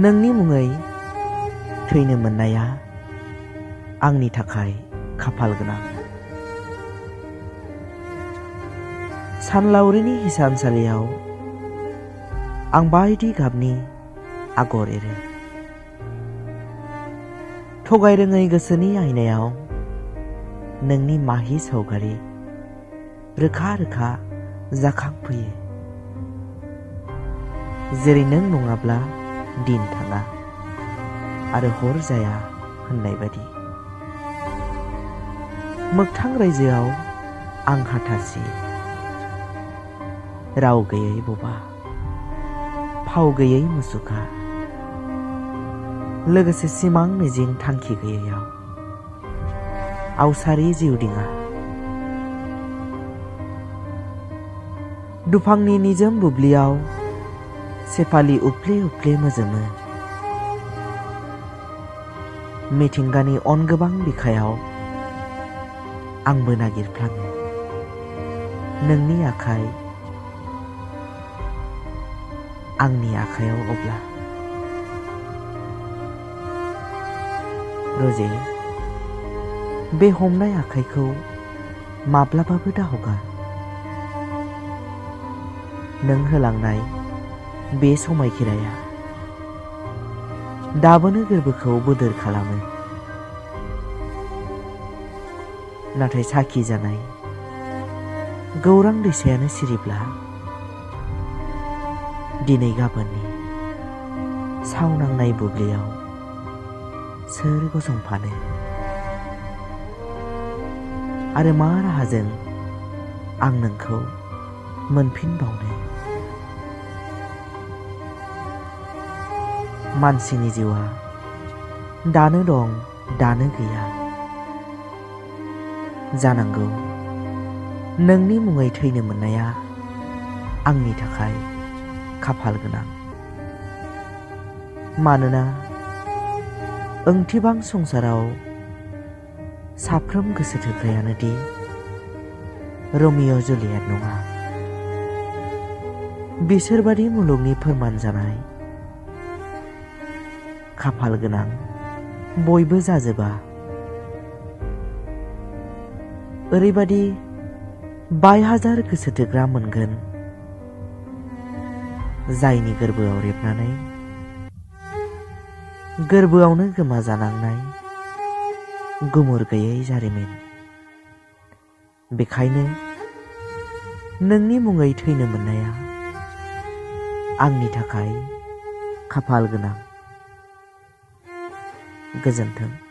नोंनि मुङै थैनो मोननाया आंनि थाखाय खाफाल गोनां। सानलावरिनि हिसानसालियाव आं बायदि गाबनि आगर एरो। थगायरोङै गोसोनि आयनायाव नोंनि माहि सावगारि रोखा रोखा जाखांफैयो। जेरै नों नङाब्ला दिन थाङा आरो हर जाया होननाय बादि। मोगथां रायजोआव आं हाथासि, राव गैयै बबा, फाव गैयै मुसुखा, लोगोसे सिमां मिजिं थांखि गैयैयाव आवसारि जिउ दिङा। दुफांनि निजोम बुब्लियाव सेफालि उफ्ले उफ्ले मोजोमो। मिथिंगानि अनगोबां बिखायाव आंबो नागिरफ्लाङो नोंनि आखाइ आंनि आखायाव अब्ला। रजे, बे हमनाय आखाइखौ माब्लाबाबो दाहगार। नों होलांनाय बे समायखिराया दाबोनो गोरबोखौ बोदोर खालामो। नाथाय साखि जानाय गौरां दैसायानो सिरिब्ला दिनै गाबोननि सावनांनाय बुब्लियाव सोर गसंफानो आरो मा राहाजों आं नोंखौ मोनफिनबावनो। मानसिनि जिउआ दानो दं दानो गैया। जानांगौ नोंनि मुङै थैनो मोननाया आंनि थाखाय खाफाल गोनां। मानोना ओंथिबां संसाराव साफ्रोम गोसो थोग्रायानो दि रमिय' जुलियेट नङा। बिसोरबादि मुलुगनि फोरमान जानाय खाफाल गोनां बयबो जाजोबा। ओरैबादि 20,000 गोसो थोग्रा मोनगोन जायनि गोरबोआव रेबनानै गोरबोआवनो गोमाजानांनाय गुमुर गैयै जारिमिन। बेखायनो नोंनि मुङै थैनो मोननाया आंनि थाखाय खाफाल गोनां। गोजोन्थों।